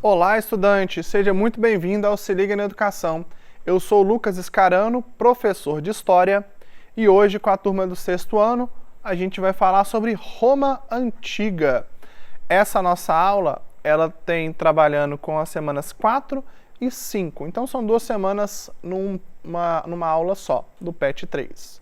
Olá, estudante! Seja muito bem-vindo ao Se Liga na Educação. Eu sou o Lucas Scarano, professor de História, e hoje, com a turma do sexto ano, a gente vai falar sobre Roma Antiga. Essa nossa aula, ela tem trabalhando com as semanas 4 e 5, então são 2 semanas numa aula só, do PET 3.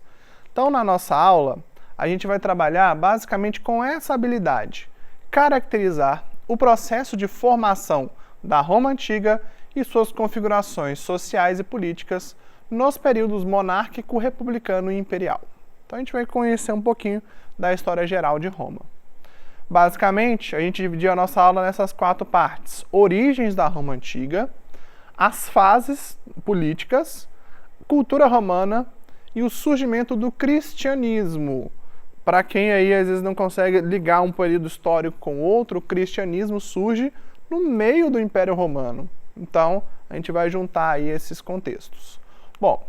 Então, na nossa aula, a gente vai trabalhar basicamente com essa habilidade, caracterizar o processo de formação da Roma Antiga e suas configurações sociais e políticas nos períodos monárquico, republicano e imperial. Então a gente vai conhecer um pouquinho da história geral de Roma. Basicamente, a gente dividiu a nossa aula nessas 4 partes: origens da Roma Antiga, as fases políticas, cultura romana e o surgimento do cristianismo. Para quem aí às vezes não consegue ligar um período histórico com outro, o cristianismo surge no meio do Império Romano. Então, a gente vai juntar aí esses contextos. Bom,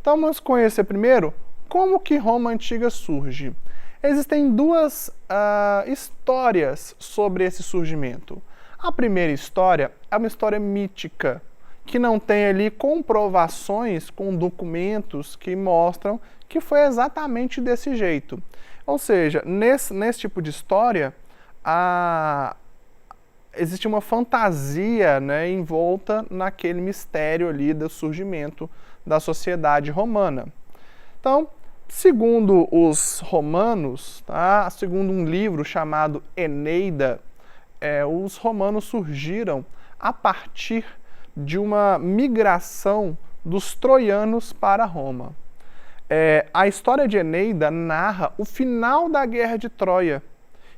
então vamos conhecer primeiro como que Roma Antiga surge. Existem 2 histórias sobre esse surgimento. A primeira história é uma história mítica, que não tem ali comprovações com documentos que mostram que foi exatamente desse jeito. Ou seja, nesse tipo de história, existe uma fantasia, né, envolta naquele mistério ali do surgimento da sociedade romana. Então, segundo os romanos, tá, segundo um livro chamado Eneida, os romanos surgiram a partir de uma migração dos troianos para Roma. A história de Eneida narra o final da Guerra de Troia.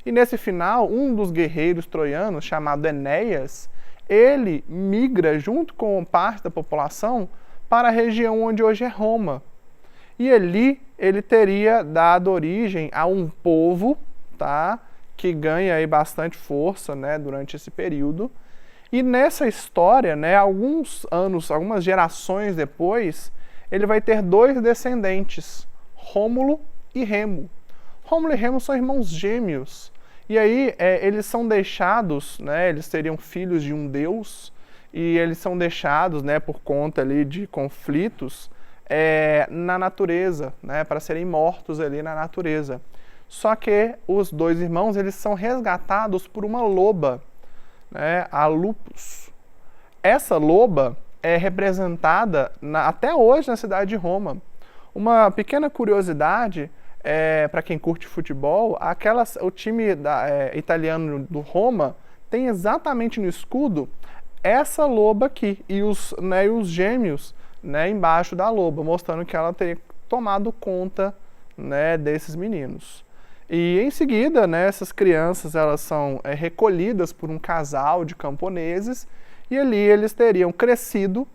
E nesse final, um dos guerreiros troianos, chamado Enéas, ele migra junto com parte da população para a região onde hoje é Roma. E ali ele teria dado origem a um povo, tá, que ganha aí bastante força, né, durante esse período. E nessa história, né, algumas gerações depois, ele vai ter 2 descendentes, Rômulo e Remo. Rômulo e Remo são irmãos gêmeos. E aí eles são deixados, né, eles seriam filhos de um deus, e eles são deixados, né, por conta ali de conflitos na natureza, né, para serem mortos ali na natureza. Só que os 2 irmãos, eles são resgatados por uma loba, né, a Lupus. Essa loba é representada até hoje na cidade de Roma. Uma pequena curiosidade, para quem curte futebol, o time italiano do Roma tem exatamente no escudo essa loba aqui, e os gêmeos, né, embaixo da loba, mostrando que ela teria tomado conta, né, desses meninos. E em seguida, né, essas crianças elas são recolhidas por um casal de camponeses, e ali eles teriam crescido,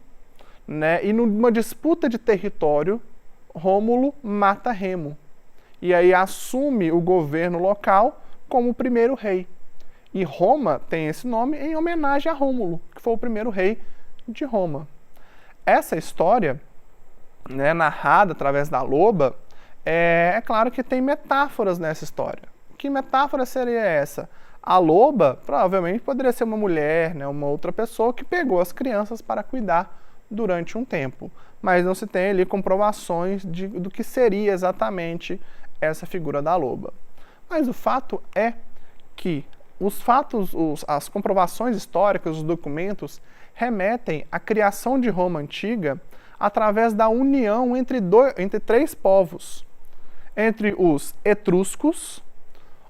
né, e numa disputa de território, Rômulo mata Remo. E aí assume o governo local como o primeiro rei. E Roma tem esse nome em homenagem a Rômulo, que foi o primeiro rei de Roma. Essa história, né, narrada através da loba, é claro que tem metáforas nessa história. Que metáfora seria essa? A loba provavelmente poderia ser uma mulher, né, uma outra pessoa que pegou as crianças para cuidar durante um tempo. Mas não se tem ali comprovações do que seria exatamente essa figura da loba. Mas o fato é que as comprovações históricas, os documentos, remetem à criação de Roma Antiga através da união entre 3 povos. Entre os etruscos,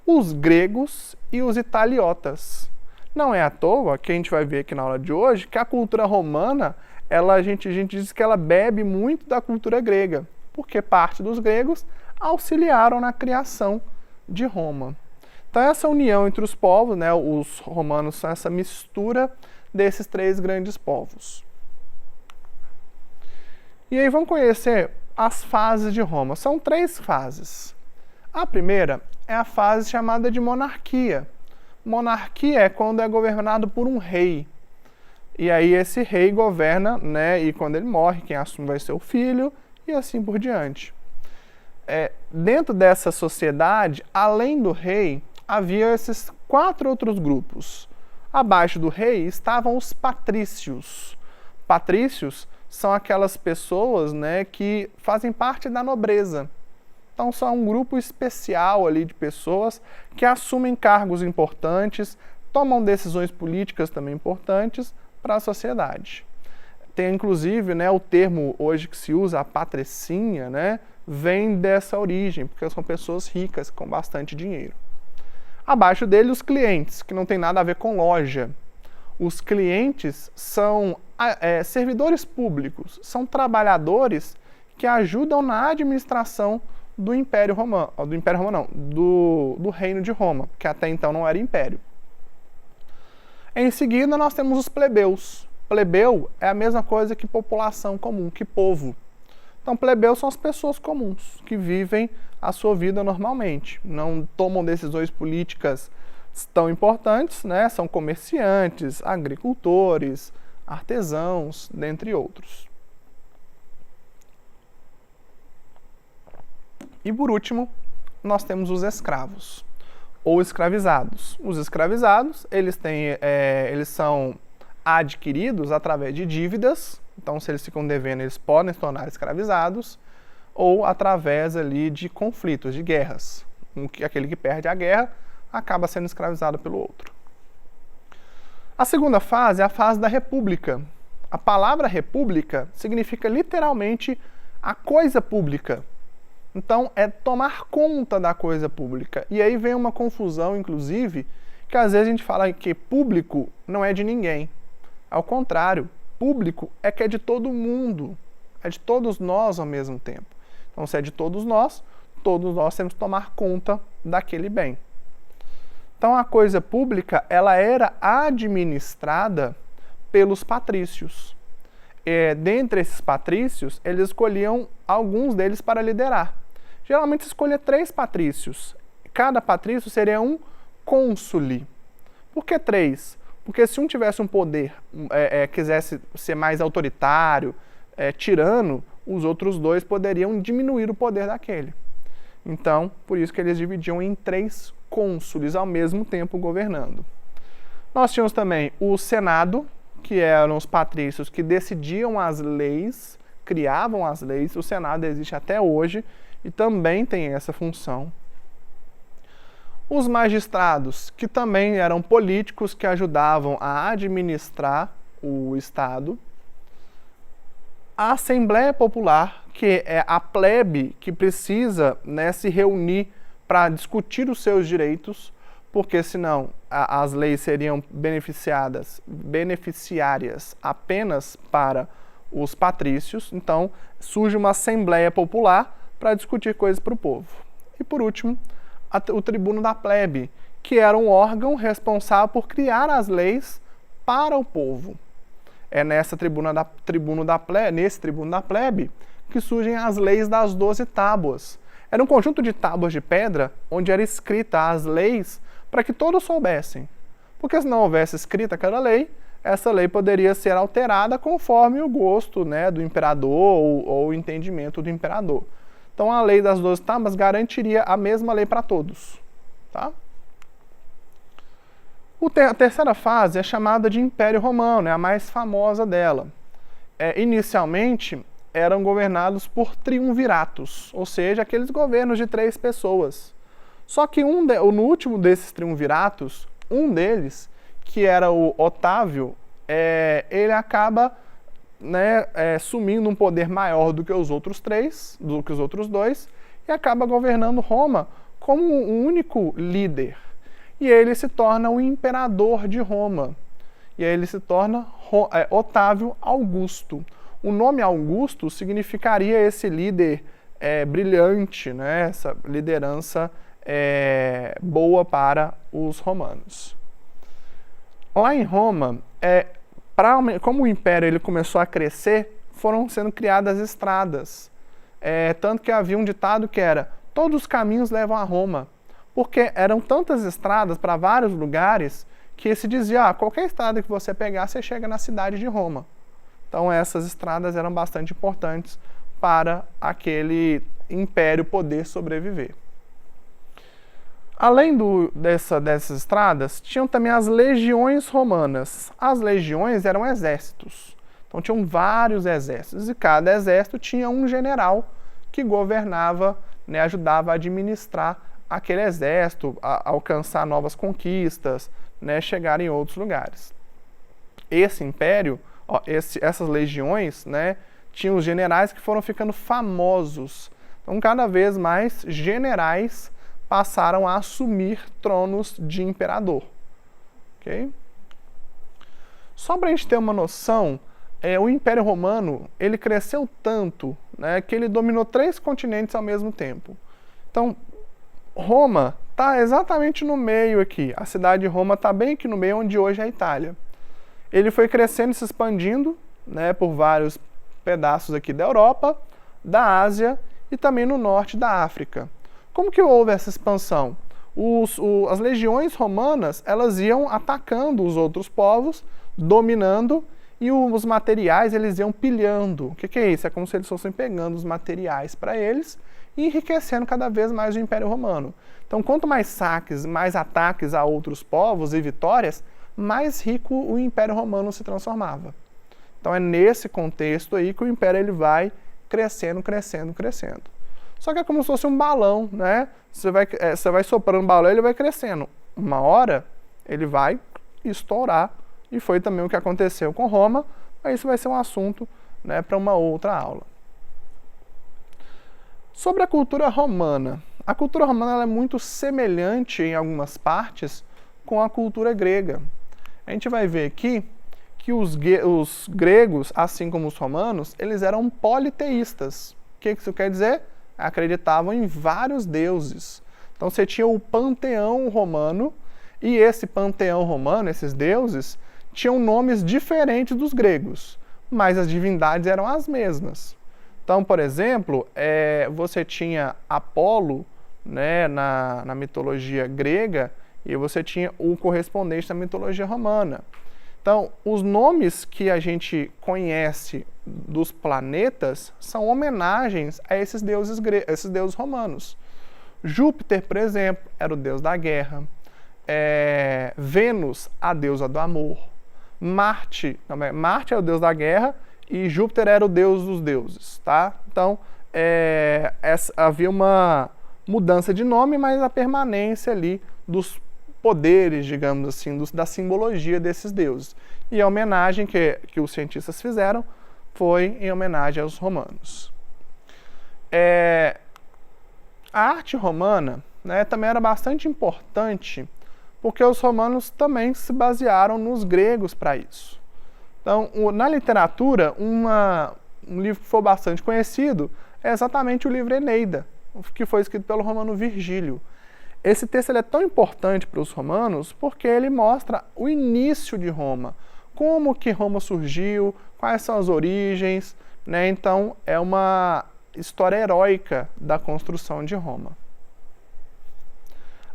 os gregos e os italiotas. Não é à toa que a gente vai ver aqui na aula de hoje que a cultura romana, a gente diz que ela bebe muito da cultura grega, porque parte dos gregos auxiliaram na criação de Roma. Então essa união entre os povos, né, os romanos são essa mistura desses 3 grandes povos. E aí vamos conhecer as fases de Roma. São 3 fases. A primeira é a fase chamada de monarquia. Monarquia é quando é governado por um rei. E aí esse rei governa, né, e quando ele morre, quem assume vai ser o filho, e assim por diante. Dentro dessa sociedade, além do rei, havia esses 4 outros grupos. Abaixo do rei estavam os patrícios. Patrícios são aquelas pessoas, né, que fazem parte da nobreza. Então, são um grupo especial ali de pessoas que assumem cargos importantes, tomam decisões políticas também importantes para a sociedade. Tem, inclusive, né, o termo hoje que se usa, a patricinha, né, vem dessa origem, porque são pessoas ricas, com bastante dinheiro. Abaixo dele, os clientes, que não tem nada a ver com loja. Os clientes são servidores públicos, são trabalhadores que ajudam na administração do Império Romano, do Reino de Roma, que até então não era império. Em seguida, nós temos os plebeus. Plebeu é a mesma coisa que população comum, que povo. Então, plebeus são as pessoas comuns, que vivem a sua vida normalmente, não tomam decisões políticas tão importantes, né? São comerciantes, agricultores, artesãos, dentre outros. E por último, nós temos os escravos, ou escravizados. Os escravizados, eles são adquiridos através de dívidas, então se eles ficam devendo, eles podem se tornar escravizados, ou através ali de conflitos, de guerras. Aquele que perde a guerra acaba sendo escravizado pelo outro. A segunda fase é a fase da república. A palavra república significa literalmente a coisa pública. Então, é tomar conta da coisa pública. E aí vem uma confusão, inclusive, que às vezes a gente fala que público não é de ninguém. Ao contrário, público é que é de todo mundo. É de todos nós ao mesmo tempo. Então, se é de todos nós temos que tomar conta daquele bem. Então, a coisa pública, ela era administrada pelos patrícios. Dentre esses patrícios, eles escolhiam alguns deles para liderar. Geralmente se escolhia 3 patrícios. Cada patrício seria um cônsule. Por que 3? Porque se um tivesse um poder, quisesse ser mais autoritário, tirano, os outros 2 poderiam diminuir o poder daquele. Então, por isso que eles dividiam em 3 cônsules ao mesmo tempo governando. Nós tínhamos também o Senado, que eram os patrícios que decidiam as leis, criavam as leis. O Senado existe até hoje e também tem essa função. Os magistrados, que também eram políticos que ajudavam a administrar o Estado. A Assembleia Popular, que é a plebe que precisa, né, se reunir para discutir os seus direitos, porque senão as leis seriam beneficiárias apenas para os patrícios. Então, surge uma Assembleia Popular para discutir coisas para o povo. E por último, o Tribuno da Plebe, que era um órgão responsável por criar as leis para o povo. É nesse Tribuno da Plebe que surgem as leis das 12 tábuas. Era um conjunto de tábuas de pedra onde era escrita as leis para que todos soubessem. Porque se não houvesse escrita aquela lei, essa lei poderia ser alterada conforme o gosto, né, do imperador ou o entendimento do imperador. Então a lei das 12 tábuas garantiria a mesma lei para todos. Tá? A terceira fase é chamada de Império Romano, é a mais famosa dela. Inicialmente, eram governados por triunviratos, ou seja, aqueles governos de 3 pessoas. Só que no último desses triunviratos, um deles, que era o Otávio, ele acaba, né, sumindo um poder maior do que os outros 2, e acaba governando Roma como um único líder. E ele se torna o imperador de Roma. E aí ele se torna Otávio Augusto. O nome Augusto significaria esse líder brilhante, né? Essa liderança boa para os romanos. Lá em Roma, como o império ele começou a crescer, foram sendo criadas estradas. Tanto que havia um ditado que era: todos os caminhos levam a Roma. Porque eram tantas estradas para vários lugares que se dizia, qualquer estrada que você pegar, você chega na cidade de Roma. Então essas estradas eram bastante importantes para aquele império poder sobreviver. Além dessas estradas, tinham também as legiões romanas. As legiões eram exércitos. Então tinham vários exércitos e cada exército tinha um general que governava, né, ajudava a administrar aquele exército, a alcançar novas conquistas, né, chegar em outros lugares. Esse império, essas legiões, né, tinham os generais que foram ficando famosos. Então cada vez mais generais passaram a assumir tronos de imperador. Okay? Só para a gente ter uma noção, o Império Romano ele cresceu tanto, né, que ele dominou 3 continentes ao mesmo tempo. Então, Roma está exatamente no meio aqui. A cidade de Roma está bem aqui no meio, onde hoje é a Itália. Ele foi crescendo e se expandindo, né, por vários pedaços aqui da Europa, da Ásia e também no norte da África. Como que houve essa expansão? As legiões romanas elas iam atacando os outros povos, dominando, e os materiais eles iam pilhando. O que é isso? É como se eles fossem pegando os materiais para eles e enriquecendo cada vez mais o Império Romano. Então, quanto mais saques, mais ataques a outros povos e vitórias, mais rico o Império Romano se transformava. Então, é nesse contexto aí que o Império ele vai crescendo, crescendo, crescendo. Só que é como se fosse um balão, né? Você vai soprando o balão e ele vai crescendo. Uma hora, ele vai estourar. E foi também o que aconteceu com Roma, mas isso vai ser um assunto, né, para uma outra aula. Sobre a cultura romana. A cultura romana ela é muito semelhante em algumas partes com a cultura grega. A gente vai ver aqui que os gregos, assim como os romanos, eles eram politeístas. O que isso quer dizer? Acreditavam em vários deuses. Então você tinha o panteão romano, e esse panteão romano, esses deuses, tinham nomes diferentes dos gregos, mas as divindades eram as mesmas. Então, por exemplo, você tinha Apolo, né, na mitologia grega, e você tinha o correspondente na mitologia romana. Então, os nomes que a gente conhece dos planetas são homenagens a esses deuses romanos. Júpiter, por exemplo, era o deus da guerra. Vênus, a deusa do amor. Marte é o deus da guerra e Júpiter era o deus dos deuses, tá? Então, havia uma mudança de nome, mas a permanência ali dos poderes, digamos assim, da simbologia desses deuses. E a homenagem que os cientistas fizeram foi em homenagem aos romanos. A arte romana, né, também era bastante importante porque os romanos também se basearam nos gregos para isso. Então, na literatura, um livro que foi bastante conhecido é exatamente o livro Eneida, que foi escrito pelo romano Virgílio. Esse texto ele é tão importante para os romanos porque ele mostra o início de Roma, como que Roma surgiu, quais são as origens, né? Então, é uma história heróica da construção de Roma.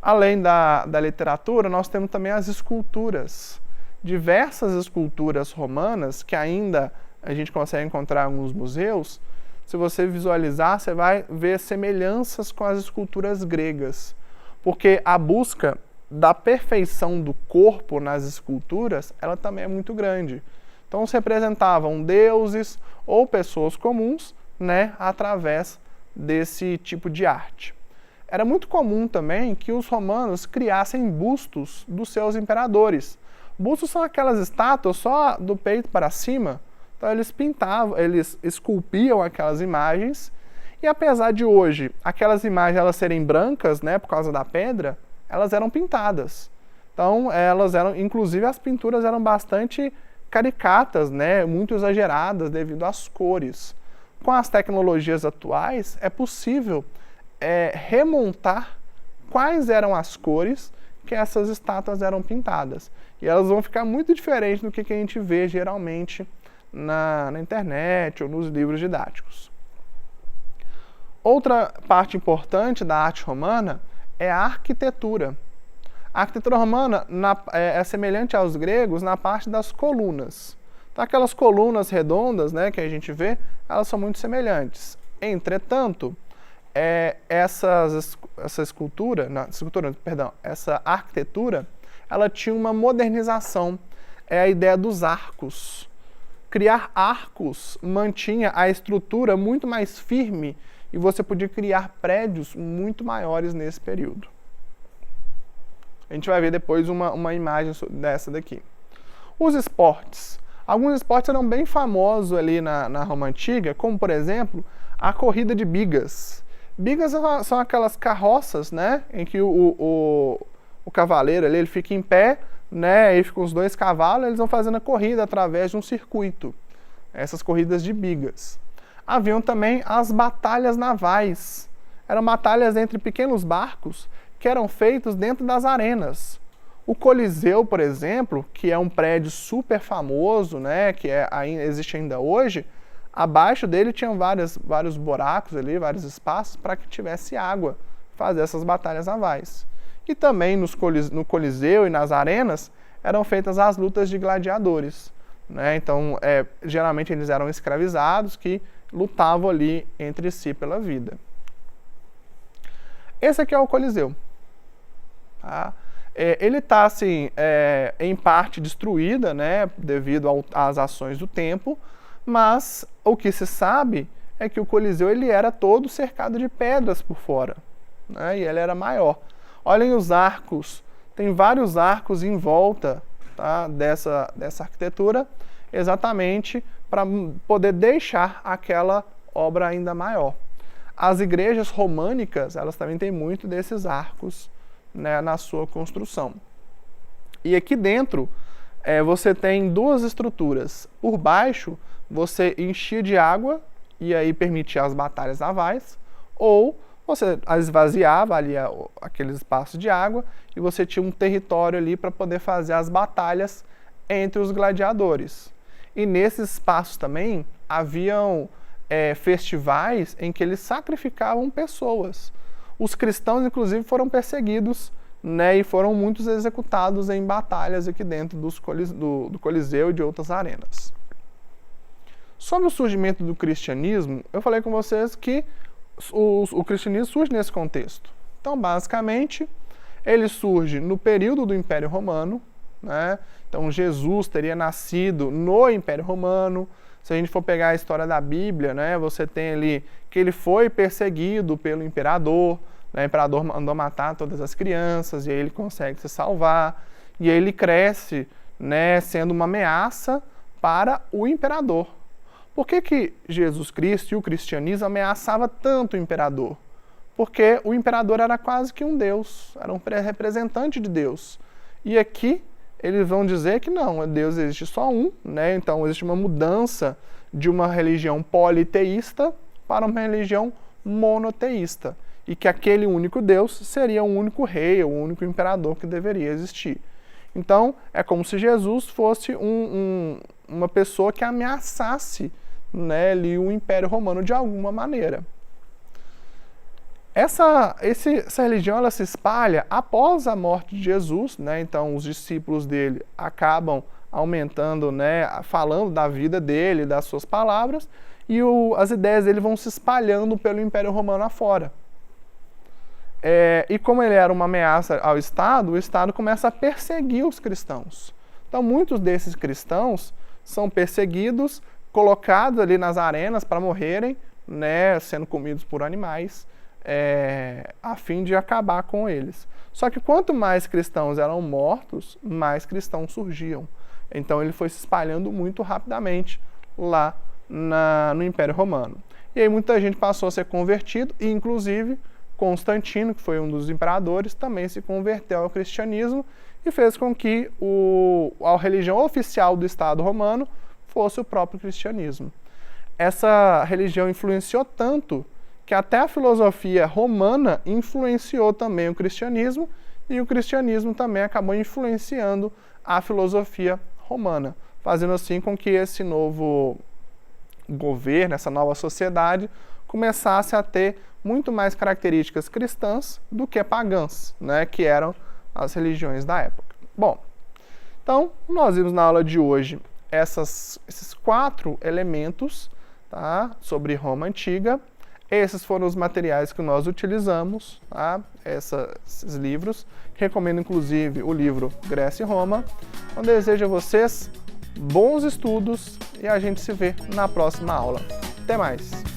Além da literatura, nós temos também as esculturas. Diversas esculturas romanas que ainda a gente consegue encontrar em alguns museus. Se você visualizar, você vai ver semelhanças com as esculturas gregas. Porque a busca da perfeição do corpo nas esculturas, ela também é muito grande. Então, se representavam deuses ou pessoas comuns, né, através desse tipo de arte. Era muito comum também que os romanos criassem bustos dos seus imperadores. Bustos são aquelas estátuas só do peito para cima. Então eles esculpiam aquelas imagens. E apesar de hoje aquelas imagens elas serem brancas, né, por causa da pedra, elas eram pintadas. Então inclusive as pinturas eram bastante caricatas, né, muito exageradas devido às cores. Com as tecnologias atuais é possível remontar quais eram as cores que essas estátuas eram pintadas. E elas vão ficar muito diferentes do que a gente vê geralmente na internet ou nos livros didáticos. Outra parte importante da arte romana é a arquitetura. A arquitetura romana é semelhante aos gregos na parte das colunas. Então, aquelas colunas redondas, né, que a gente vê, elas são muito semelhantes. Entretanto, essa arquitetura, ela tinha uma modernização, a ideia dos arcos. Criar arcos mantinha a estrutura muito mais firme e você podia criar prédios muito maiores nesse período. A gente vai ver depois uma imagem dessa daqui. Os esportes. Alguns esportes eram bem famosos ali na Roma Antiga, como, por exemplo, a corrida de bigas. Bigas são aquelas carroças, né, em que o cavaleiro ali, ele fica em pé, né, e ficam os dois cavalos, eles vão fazendo a corrida através de um circuito. Essas corridas de bigas. Haviam também as batalhas navais. Eram batalhas entre pequenos barcos que eram feitos dentro das arenas. O Coliseu, por exemplo, que é um prédio super famoso, né, que existe ainda hoje, abaixo dele tinham vários buracos ali, vários espaços para que tivesse água, fazer essas batalhas navais. E também no Coliseu e nas arenas eram feitas as lutas de gladiadores, né? Então, geralmente eles eram escravizados que lutavam ali entre si pela vida. Esse aqui é o Coliseu. Tá? Ele está, assim, em parte destruída, né, devido às ações do tempo, mas o que se sabe é que o Coliseu ele era todo cercado de pedras por fora, né, e ele era maior. Olhem os arcos, tem vários arcos em volta, tá, dessa arquitetura, exatamente para poder deixar aquela obra ainda maior. As igrejas românicas, elas também têm muito desses arcos, né, na sua construção. E aqui dentro, você tem duas estruturas. Por baixo, você enchia de água e aí permitia as batalhas navais, ou você esvaziava ali aqueles espaços de água e você tinha um território ali para poder fazer as batalhas entre os gladiadores. E nesses espaços também haviam festivais em que eles sacrificavam pessoas. Os cristãos, inclusive, foram perseguidos, né, e foram muitos executados em batalhas aqui dentro do Coliseu e de outras arenas. Sobre o surgimento do cristianismo, eu falei com vocês que o cristianismo surge nesse contexto. Então, basicamente, ele surge no período do Império Romano, né? Então, Jesus teria nascido no Império Romano. Se a gente for pegar a história da Bíblia, né, você tem ali que ele foi perseguido pelo imperador, né, o imperador mandou matar todas as crianças, e aí ele consegue se salvar, e aí ele cresce, né, sendo uma ameaça para o imperador. Por que Jesus Cristo e o cristianismo ameaçava tanto o imperador? Porque o imperador era quase que um deus, era um representante de Deus. E aqui eles vão dizer que não, Deus existe só um, né? Então existe uma mudança de uma religião politeísta para uma religião monoteísta. E que aquele único Deus seria o único rei, o único imperador que deveria existir. Então, é como se Jesus fosse uma pessoa que ameaçasse, né, ali o Império Romano de alguma maneira. Essa religião ela se espalha após a morte de Jesus, né? Então os discípulos dele acabam aumentando, né, falando da vida dele, das suas palavras, e as ideias dele vão se espalhando pelo Império Romano afora. E como ele era uma ameaça ao Estado, o Estado começa a perseguir os cristãos. Então muitos desses cristãos são perseguidos, colocados ali nas arenas para morrerem, né, sendo comidos por animais, a fim de acabar com eles. Só que quanto mais cristãos eram mortos, mais cristãos surgiam. Então ele foi se espalhando muito rapidamente lá no Império Romano. E aí muita gente passou a ser convertido, e inclusive Constantino, que foi um dos imperadores, também se converteu ao cristianismo e fez com que a religião oficial do Estado romano fosse o próprio cristianismo. Essa religião influenciou tanto que até a filosofia romana influenciou também o cristianismo, e o cristianismo também acabou influenciando a filosofia romana, fazendo assim com que esse novo governo, essa nova sociedade, começasse a ter muito mais características cristãs do que pagãs, né, que eram as religiões da época. Bom, então nós vimos na aula de hoje esses 4 elementos, tá, sobre Roma Antiga. Esses foram os materiais que nós utilizamos, tá? Esses livros. Recomendo, inclusive, o livro Grécia e Roma. Então, desejo a vocês bons estudos e a gente se vê na próxima aula. Até mais!